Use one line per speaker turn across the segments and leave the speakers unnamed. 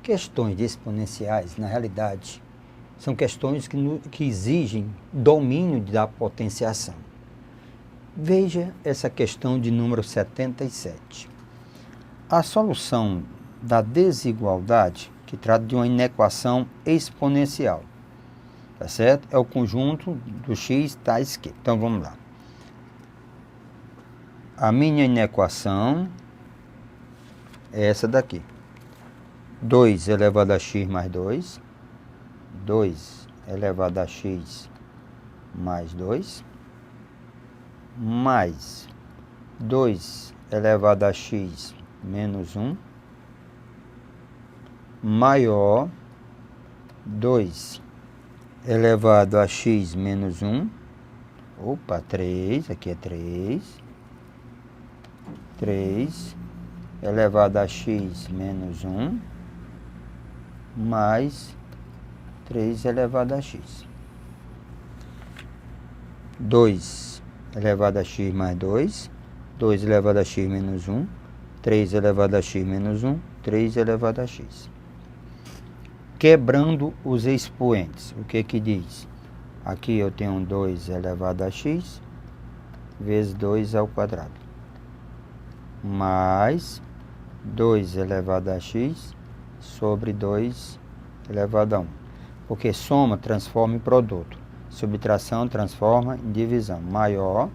questões de exponenciais, na realidade, são questões que exigem domínio da potenciação. Veja essa questão de número 77. A solução da desigualdade, que trata de uma inequação exponencial, tá certo? É o conjunto do x tais que. Então vamos lá. A minha inequação é essa daqui. 2 elevado a x mais 2. 2 elevado a x mais 2. Mais 2 elevado a x menos 1. Maior 2 elevado a x menos 1. Opa, 3. Aqui é 3. 3 elevado a x menos 1 mais 3 elevado a x. 2 elevado a x mais 2. 2 elevado a x menos 1. 3 elevado a x menos 1. 3 elevado a x. Quebrando os expoentes. O que que diz? Aqui eu tenho 2 elevado a x vezes 2 ao quadrado. Mais 2 elevado a x sobre 2 elevado a 1. Porque soma transforma em produto. Subtração transforma em divisão. Maior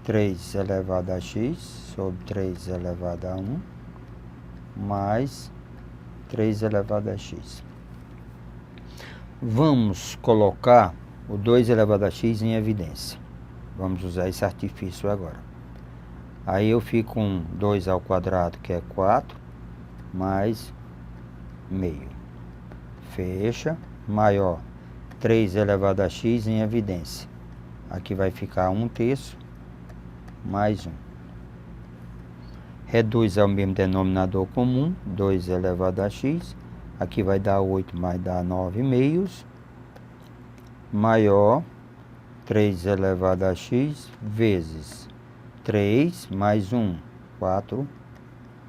3 elevado a x sobre 3 elevado a 1. Mais 3 elevado a x. Vamos colocar o 2 elevado a x em evidência. Vamos usar esse artifício agora. Aí eu fico com 2 ao quadrado, que é 4, mais meio. Fecha. Maior 3 elevado a x em evidência. Aqui vai ficar 1/3 mais 1. Reduz ao mesmo denominador comum, 2 elevado a x. Aqui vai dar 8, vai dar 9 meios. Maior 3 elevado a x vezes 3 mais 1, 4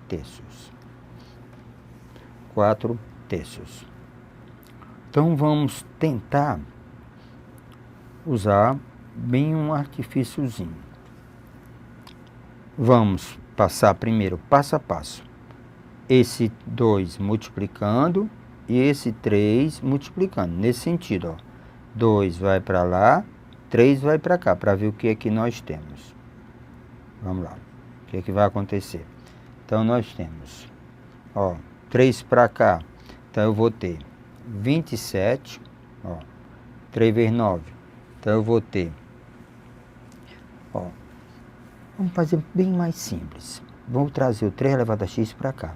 terços. 4 terços. Então vamos tentar usar bem um artifíciozinho. Vamos passar primeiro passo a passo. Esse 2 multiplicando e esse 3 multiplicando. Nesse sentido, ó. 2 vai para lá, 3 vai para cá, para ver o que é que nós temos. Vamos lá. O que é que vai acontecer? Então nós temos, ó, 3 para cá. Então eu vou ter 27, ó, 3 vezes 9. Então eu vou ter, ó, vamos fazer bem mais simples. Vamos trazer o 3 elevado a x para cá.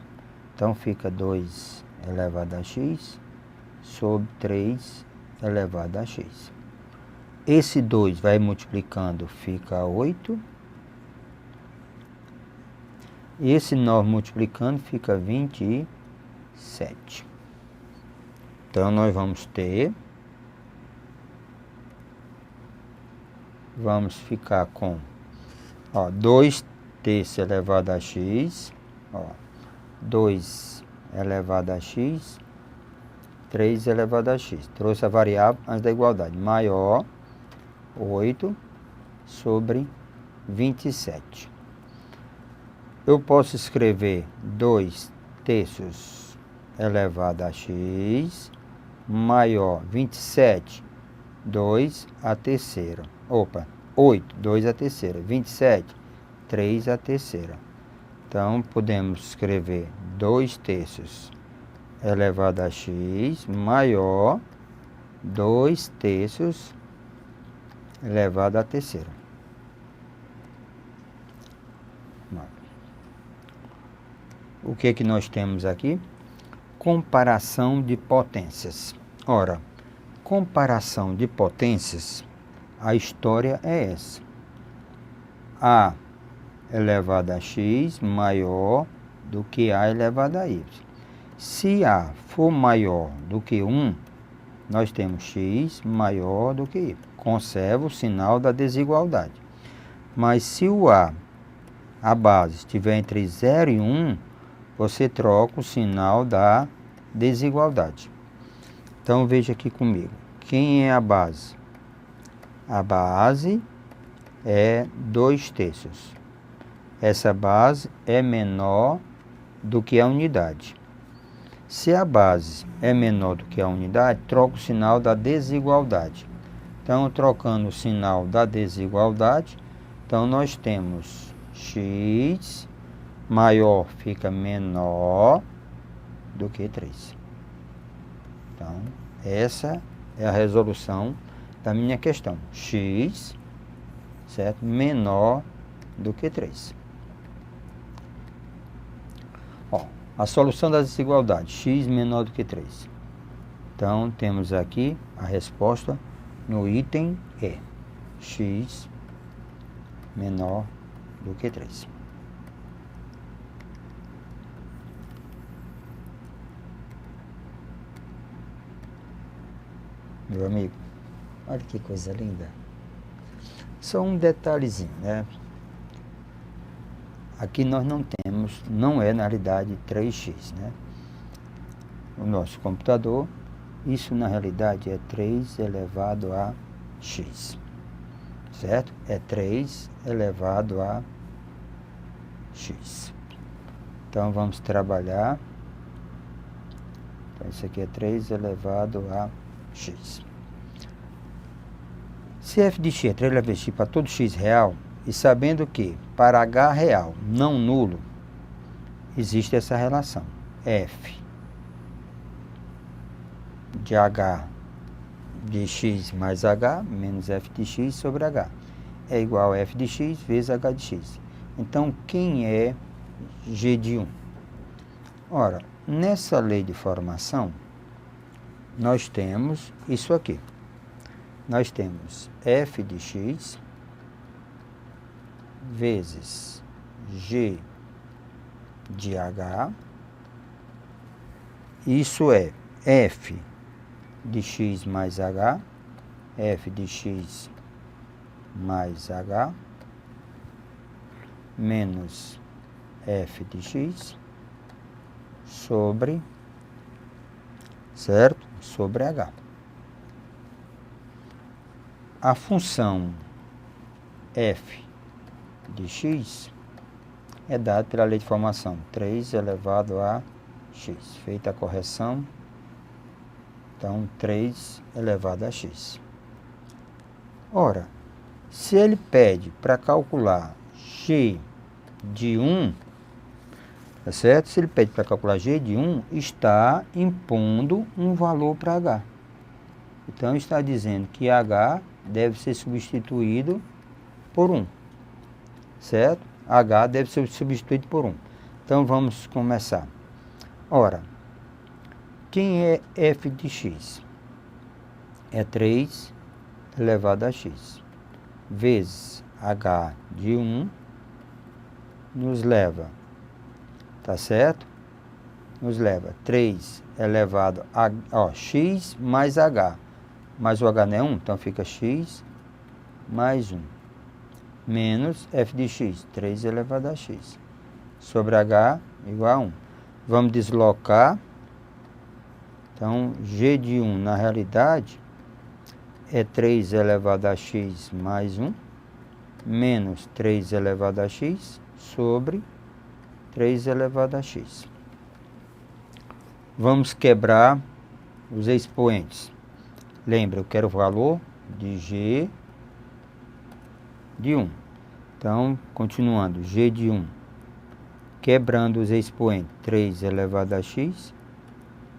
Então fica 2 elevado a x sobre 3 elevado a x. Esse 2 vai multiplicando, fica 8. E esse 9 multiplicando fica 27. Então nós vamos ter, vamos ficar com, ó, 2 terços elevado a x, ó, 2 elevado a x, 3 elevado a x. Trouxe a variável antes da igualdade. Maior 8 sobre 27. Eu posso escrever 2 terços elevado a x maior 27, 2 a terceira. Opa, 8, 2 a terceira. 27, 3 a terceira. Então, podemos escrever 2 terços elevado a x maior 2 terços elevado a terceira. O que que nós temos aqui? Comparação de potências. Ora, comparação de potências, a história é essa. A elevado a x maior do que A elevado a y. Se A for maior do que 1, nós temos x maior do que y. Conserva o sinal da desigualdade. Mas se o A base, estiver entre 0 e 1, você troca o sinal da desigualdade. Então, veja aqui comigo. Quem é a base? A base é 2/3. Essa base é menor do que a unidade. Se a base é menor do que a unidade, troca o sinal da desigualdade. Então, trocando o sinal da desigualdade, então nós temos x maior fica menor do que 3. Então, essa é a resolução da minha questão. X, certo? Menor do que 3. Ó, a solução da desigualdade. X menor do que 3. Então, temos aqui a resposta no item E. X menor do que 3. Meu amigo, olha que coisa linda. Só um detalhezinho, né? Aqui nós não temos, não é na realidade 3x, né? O nosso computador, isso na realidade é 3 elevado a x, certo? É 3 elevado a x. Então vamos trabalhar. Então isso aqui é 3 elevado a x. Se f de x é 3 elevado a x para todo x real, e sabendo que para h real não nulo, existe essa relação. F de h de x mais h menos f de x sobre h é igual a f de x vezes h de x. Então, quem é g de 1? Ora, nessa lei de formação, nós temos isso aqui. Nós temos f de x vezes g de h. Isso é f de x mais h, f de x mais h, menos f de x sobre, certo? Sobre h. A função f de x é dada pela lei de formação 3 elevado a x. Feita a correção, então 3 elevado a x. Ora, se ele pede para calcular g de 1, tá certo? Se ele pede para calcular g de 1, está impondo um valor para h. Então, está dizendo que h deve ser substituído por 1, certo? H deve ser substituído por 1. Então, vamos começar. Ora, quem é f de x? É 3 elevado a x, vezes h de 1, nos leva, tá certo? Nos leva 3 elevado a x mais h. Mas o h não é 1, então fica x mais 1. Menos f de x, 3 elevado a x. Sobre h igual a 1. Vamos deslocar. Então, g de 1 na realidade é 3 elevado a x mais 1. Menos 3 elevado a x sobre 3 elevado a x. Vamos quebrar os expoentes. Lembra, eu quero o valor de g de 1. Então, continuando, g de 1. Quebrando os expoentes, 3 elevado a x,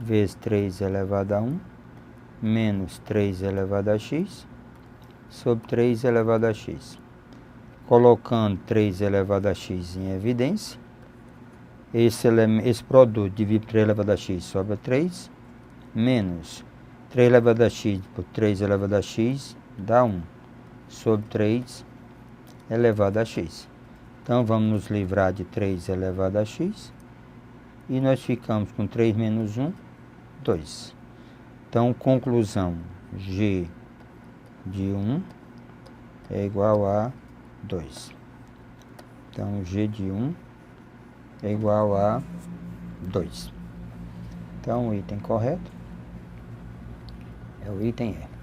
vezes 3 elevado a 1, menos 3 elevado a x, sobre 3 elevado a x. Colocando 3 elevado a x em evidência, esse produto dividido por 3 elevado a x sobra 3, menos 3 elevado a x por 3 elevado a x dá 1, sobre 3 elevado a x. Então, vamos nos livrar de 3 elevado a x, e nós ficamos com 3 menos 1, 2. Então, conclusão, g de 1 é igual a 2. Então, g de 1 é igual a 2. Então, o item correto é o item E.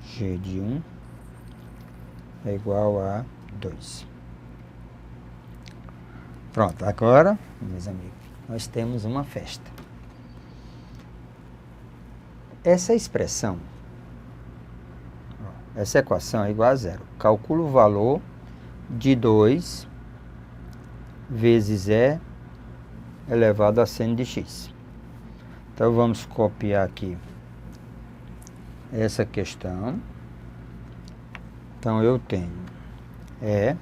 G de 1 é igual a 2. Pronto, agora, meus amigos, nós temos uma festa. Essa expressão, essa equação é igual a zero. Calcula o valor de 2 vezes E elevado a seno de x. Então, vamos copiar aqui essa questão. Então, eu tenho E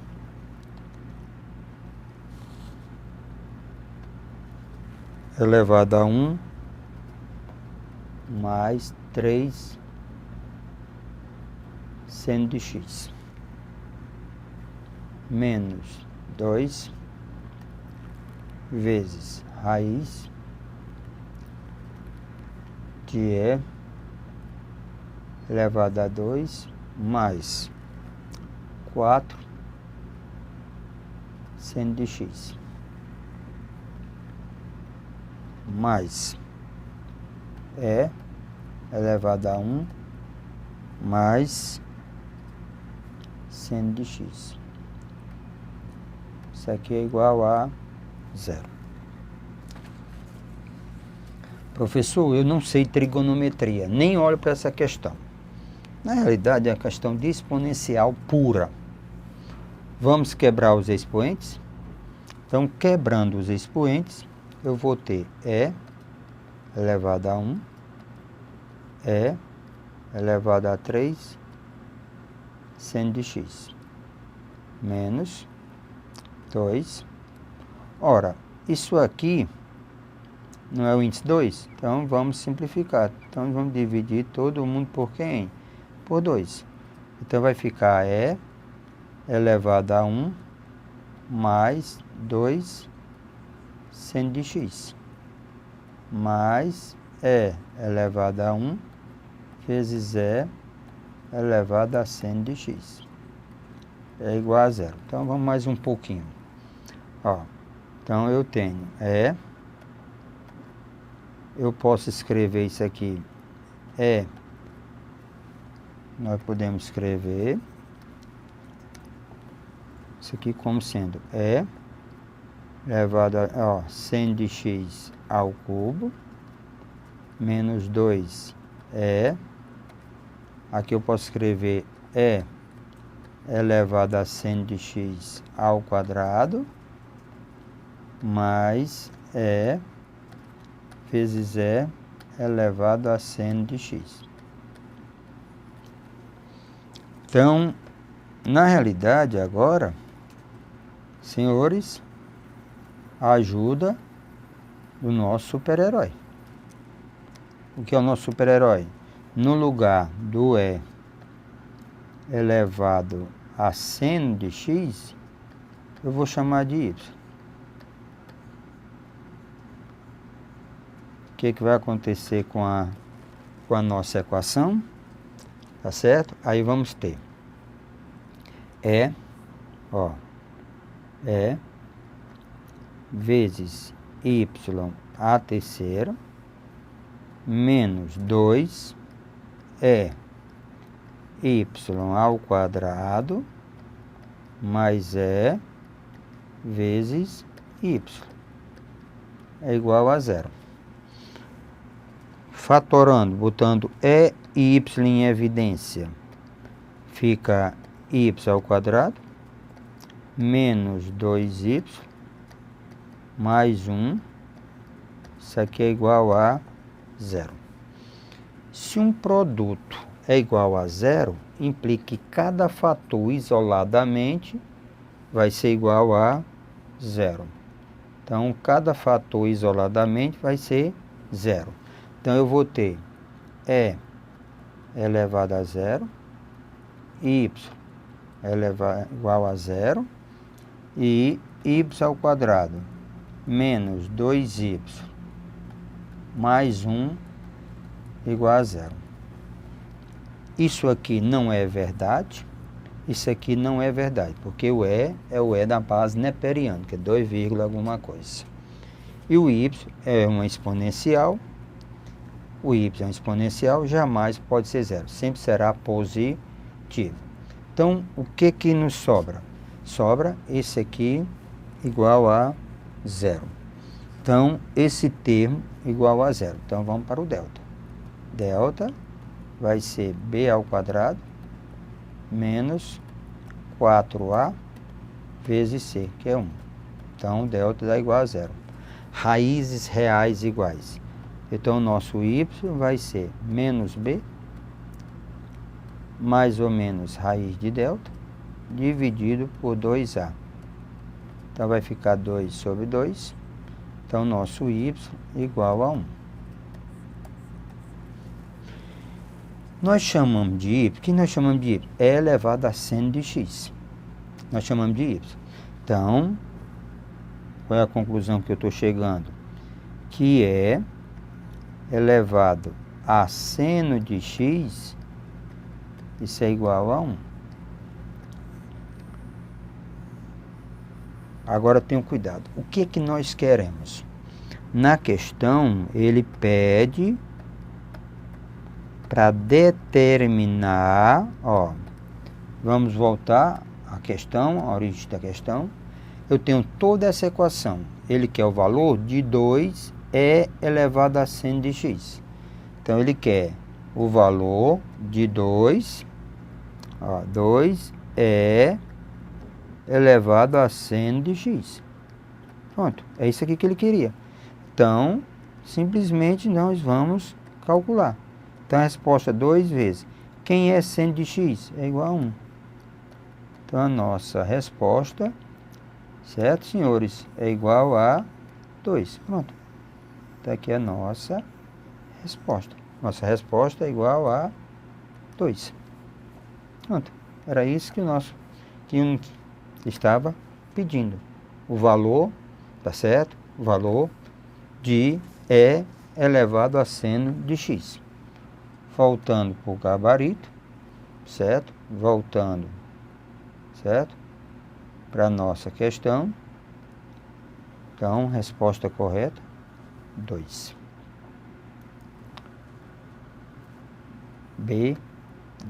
elevado a 1 mais 3 seno de x menos 2 vezes raiz de E elevado a 2 mais 4 seno de x mais E elevado a 1 mais seno de x. Isso aqui é igual a 0. Professor, eu não sei trigonometria, nem olho para essa questão. Na realidade, é uma questão de exponencial pura. Vamos quebrar os expoentes? Então, quebrando os expoentes, eu vou ter E elevado a 1, E elevado a 3, seno de x, menos 2. Ora, isso aqui não é o índice 2? Então, vamos simplificar. Então, vamos dividir todo mundo por quem? Por 2. Então, vai ficar E elevado a 1 mais 2 seno de x, mais E elevado a 1 vezes E elevado a seno de x. É igual a 0. Então, vamos mais um pouquinho. Ó, então, eu tenho eu posso escrever isso aqui, nós podemos escrever isso aqui como sendo E elevado a seno de x ao cubo, menos 2E, aqui eu posso escrever E elevado a seno de x ao quadrado, mais E vezes E elevado a seno de x. Então, na realidade, agora, senhores, a ajuda do nosso super-herói. O que é o nosso super-herói? No lugar do E elevado a seno de x, eu vou chamar de y. O que vai acontecer com a nossa equação? Tá certo? Aí vamos ter E vezes y a terceira menos 2 y ao quadrado mais E vezes y é igual a 0. Fatorando, botando E e y em evidência, fica y ao quadrado menos 2y mais 1, isso aqui é igual a 0. Se um produto é igual a 0, implica que cada fator isoladamente vai ser igual a 0. Então, cada fator isoladamente vai ser 0. Então, eu vou ter E elevado a 0, y igual a 0 e y ao quadrado menos 2y mais 1 igual a 0. Isso aqui não é verdade, isso aqui não é verdade, porque o E é o E da base neperiana, que é 2, alguma coisa. E o Y é uma exponencial. O Y é um exponencial, jamais pode ser zero, sempre será positivo. Então, o que que nos sobra? Sobra esse aqui igual a zero. Então, esse termo igual a zero. Então, vamos para o delta. Delta vai ser b ao quadrado menos 4a vezes c, que é 1. Então, delta dá igual a zero. Raízes reais iguais. Então, o nosso y vai ser menos b, mais ou menos raiz de delta, dividido por 2a. Então, vai ficar 2 sobre 2. Então, nosso y igual a 1. Nós chamamos de y, o que nós chamamos de y? E elevado a seno de x. Nós chamamos de y. Então, qual é a conclusão que eu estou chegando? Que é elevado a seno de x, isso é igual a 1. Agora tenham cuidado. O que que nós queremos? Na questão, ele pede para determinar, vamos voltar à questão, à origem da questão. Eu tenho toda essa equação. Ele quer o valor de 2 e elevado a seno de x. Então, ele quer o valor de 2, 2 e elevado a seno de x. Pronto, é isso aqui que ele queria. Então, simplesmente nós vamos calcular. Então, a resposta 2 vezes. Quem é seno de x? É igual a 1. Então, a nossa resposta, certo, senhores? É igual a 2. Pronto. Então, aqui é a nossa resposta. Nossa resposta é igual a 2. Pronto. Era isso que o nosso estava pedindo. O valor, tá certo? O valor de E elevado a seno de x. Voltando para o gabarito, certo? Voltando, certo? Para a nossa questão. Então, resposta correta, 2. B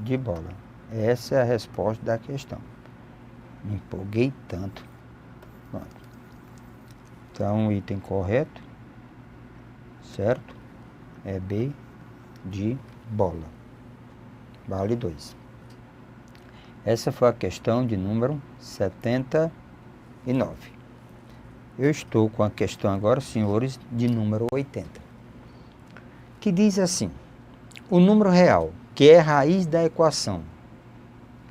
de bola. Essa é a resposta da questão. Me empolguei tanto. Pronto. Então, o item correto, certo? É B de bola. Vale 2. Essa foi a questão de número 79. Eu estou com a questão agora, senhores, de número 80. Que diz assim: o número real, que é raiz da equação.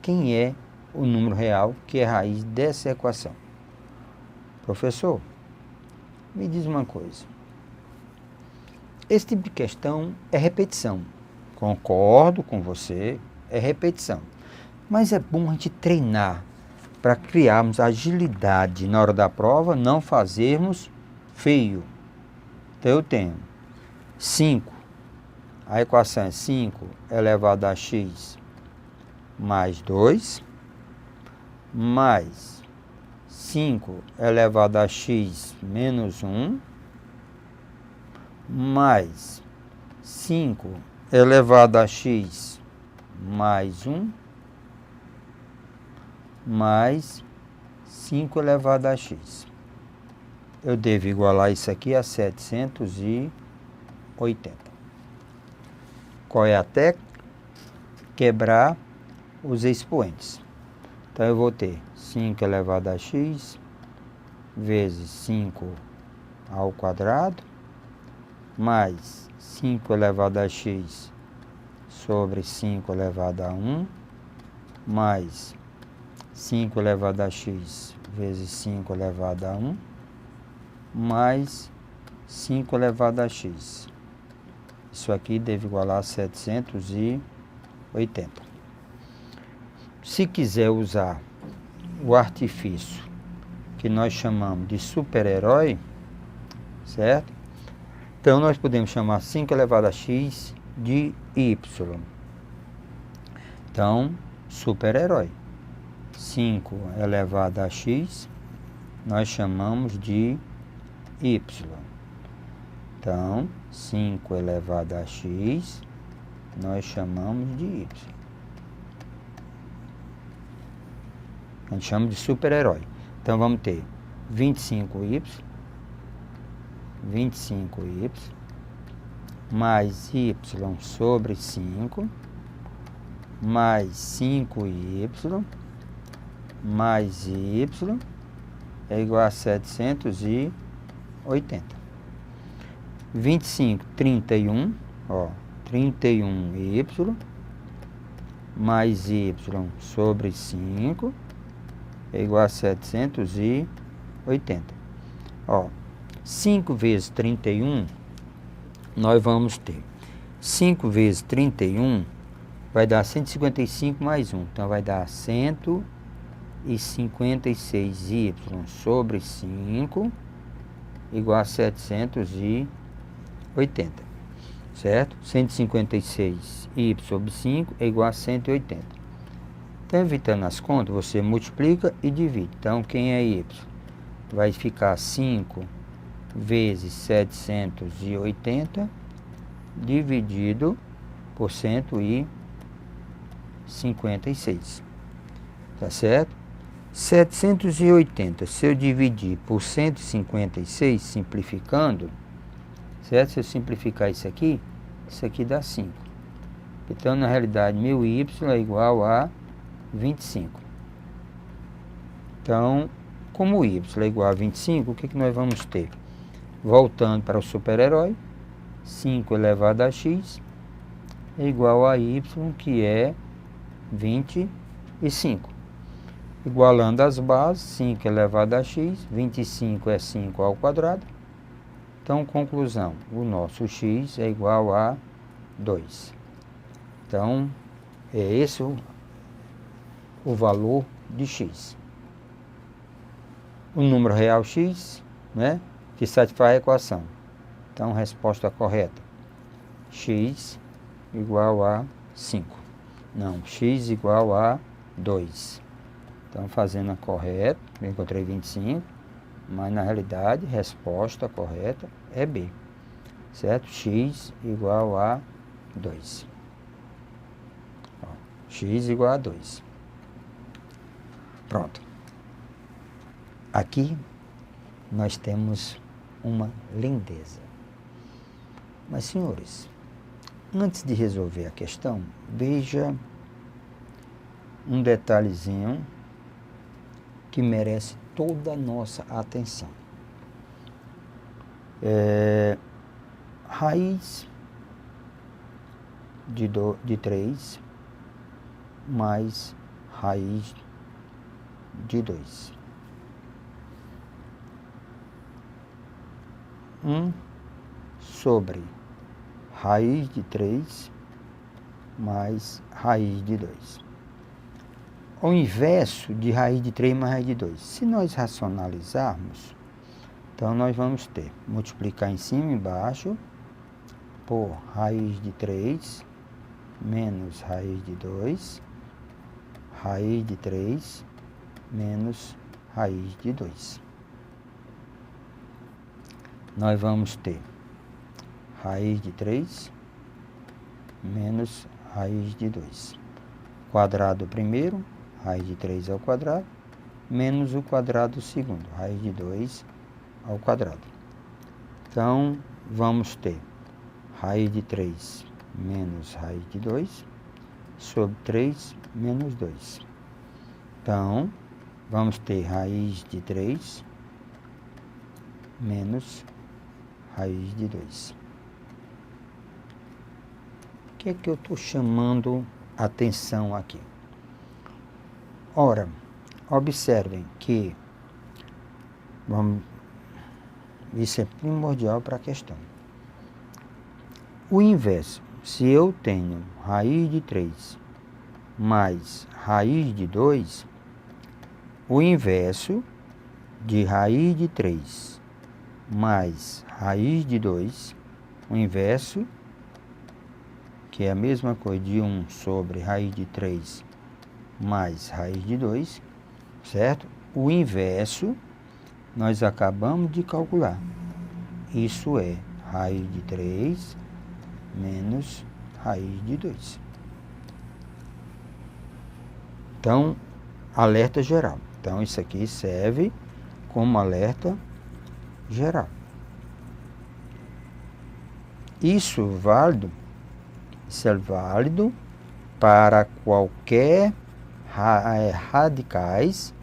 Quem é o número real que é raiz dessa equação? Professor, me diz uma coisa. Esse tipo de questão é repetição. Concordo com você, é repetição. Mas é bom a gente treinar para criarmos agilidade na hora da prova, não fazermos feio. Então, eu tenho 5. A equação é 5 elevado a x mais 2, mais 5 elevado a x menos 1, mais 5 elevado a x mais 1, mais 5 elevado a x. Eu devo igualar isso aqui a 780. Qual é a técnica? Quebrar os expoentes. Então, eu vou ter 5 elevado a x vezes 5 ao quadrado, mais 5 elevado a x sobre 5 elevado a 1, mais 5 elevado a x vezes 5 elevado a 1, mais 5 elevado a x. Isso aqui deve igualar a 780. Se quiser usar o artifício que nós chamamos de super-herói, certo? Então, nós podemos chamar 5 elevado a x de y. Então, super-herói. 5 elevado a x, nós chamamos de y. Então, 5 elevado a x, nós chamamos de y. A gente chama de super-herói. Então, vamos ter 25y, mais y sobre 5, mais 5y, mais y, é igual a 780. 25, 31, ó, 31y, mais y sobre 5, é igual a 780. Ó, 5 vezes 31, nós vamos ter 5 vezes 31 vai dar 155 mais 1. Então, vai dar 156y sobre 5 igual a 780. Certo? 156y sobre 5 é igual a 180. Então, evitando as contas, você multiplica e divide. Então, quem é y? Vai ficar 5 vezes 780 dividido por 156. Tá certo? 780, se eu dividir por 156, simplificando, certo? Se eu simplificar isso aqui dá 5. Então, na realidade, meu y é igual a 25. Então, como y é igual a 25, o que nós vamos ter? Voltando para o super-herói, 5 elevado a x é igual a y, que é 25. Igualando as bases, 5 elevado a x, 25 é 5 ao quadrado. Então, conclusão, o nosso x é igual a 2. Então, é esse o valor de x. O número real x, né, que satisfaz a equação. Então, resposta correta, x igual a 5. Não, x igual a 2. Então, fazendo a correta, eu encontrei 25, mas na realidade, resposta correta é B. Certo? X igual a 2. Ó, x igual a 2. Pronto. Aqui nós temos uma lindeza. Mas, senhores, antes de resolver a questão, veja um detalhezinho que merece toda a nossa atenção. Raiz de 3 mais raiz de 2. 1 sobre raiz de 3 mais raiz de 2. O inverso de raiz de 3 mais raiz de 2. Se nós racionalizarmos, então nós vamos ter, multiplicar em cima e embaixo, por raiz de 3 menos raiz de 2, raiz de 3 menos raiz de 2. Nós vamos ter raiz de 3 menos raiz de 2. Quadrado primeiro, raiz de 3 ao quadrado, menos o quadrado segundo, raiz de 2 ao quadrado. Então, vamos ter raiz de 3 menos raiz de 2, sobre 3 menos 2. Então, vamos ter raiz de 3 menos raiz de 2. O que é que eu estou chamando atenção aqui? Ora, observem que isso é primordial para a questão. O inverso, se eu tenho raiz de 3 mais raiz de 2, o inverso de raiz de 3 mais raiz de 2, o inverso, que é a mesma coisa de 1 sobre raiz de 3 mais raiz de 2, certo? O inverso nós acabamos de calcular. Isso é raiz de 3 menos raiz de 2. Então, alerta geral. Então, isso aqui serve como alerta geral. Isso é válido para qualquer radicais,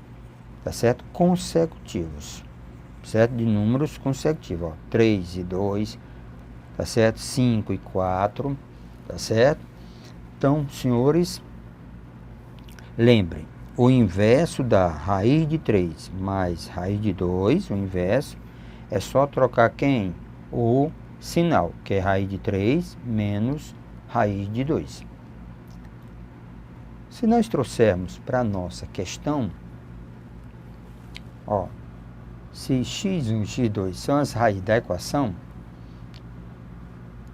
tá certo? Consecutivos, certo? De números consecutivos, ó, 3 e 2, tá certo? 5 e 4, tá certo? Então, senhores, lembrem, o inverso da raiz de 3 mais raiz de 2, o inverso, é só trocar quem? O sinal, que é raiz de 3 menos raiz de 2. Se nós trouxermos para a nossa questão, ó, se x1 e x2 são as raízes da equação,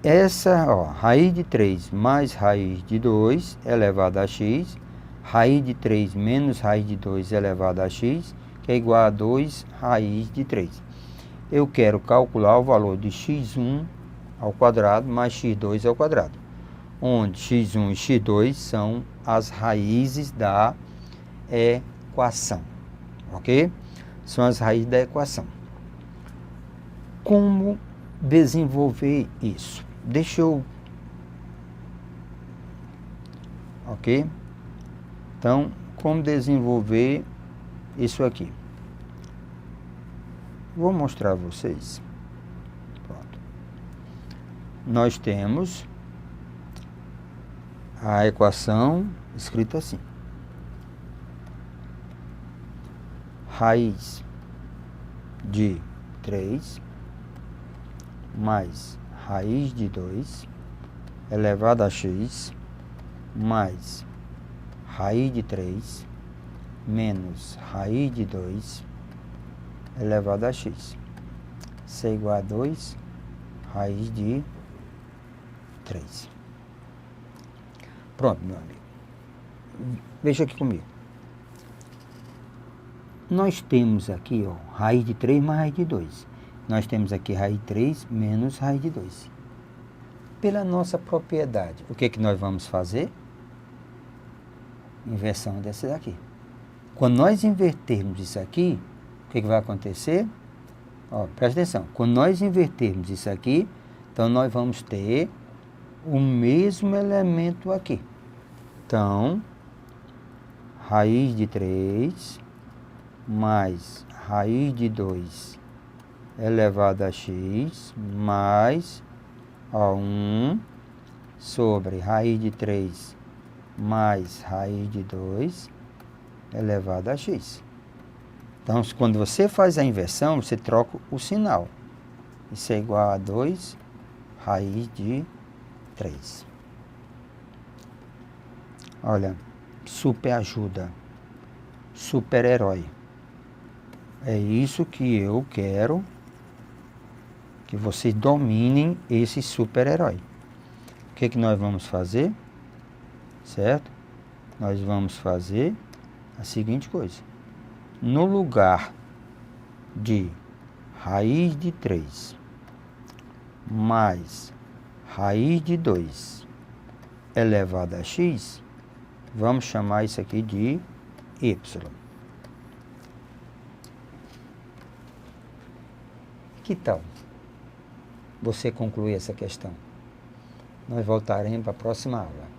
essa, ó, raiz de 3 mais raiz de 2 elevado a x, raiz de 3 menos raiz de 2 elevado a x, que é igual a 2 raiz de 3. Eu quero calcular o valor de x1 ao quadrado mais x2 ao quadrado, onde x1 e x2 são as raízes da equação, ok? São as raízes da equação. Como desenvolver isso? Deixa eu... Ok? Então, como desenvolver isso aqui? Vou mostrar a vocês. Pronto. Nós temos a equação escrita assim: raiz de 3 mais raiz de 2 elevado a x mais raiz de 3 menos raiz de 2 elevado a x. Isso é igual a 2 raiz de 3. Pronto, meu amigo. Veja aqui comigo. Nós temos aqui, ó, raiz de 3 mais raiz de 2. Nós temos aqui raiz de 3 menos raiz de 2. Pela nossa propriedade, o que é que nós vamos fazer? Inversão dessa daqui. Quando nós invertermos isso aqui, o que é que vai acontecer? Ó, presta atenção. Quando nós invertermos isso aqui, então nós vamos ter o mesmo elemento aqui. Então, raiz de 3 mais raiz de 2 elevado a x mais, ó, 1 sobre raiz de 3 mais raiz de 2 elevado a x. Então, quando você faz a inversão, você troca o sinal. Isso é igual a 2 raiz de 3. Olha, super ajuda, super herói. É isso que eu quero que vocês dominem esse super herói. O que que nós vamos fazer? Certo? Nós vamos fazer a seguinte coisa. No lugar de raiz de 3 mais raiz de 2 elevado a x, vamos chamar isso aqui de y. Que tal você concluir essa questão? Nós voltaremos para a próxima aula.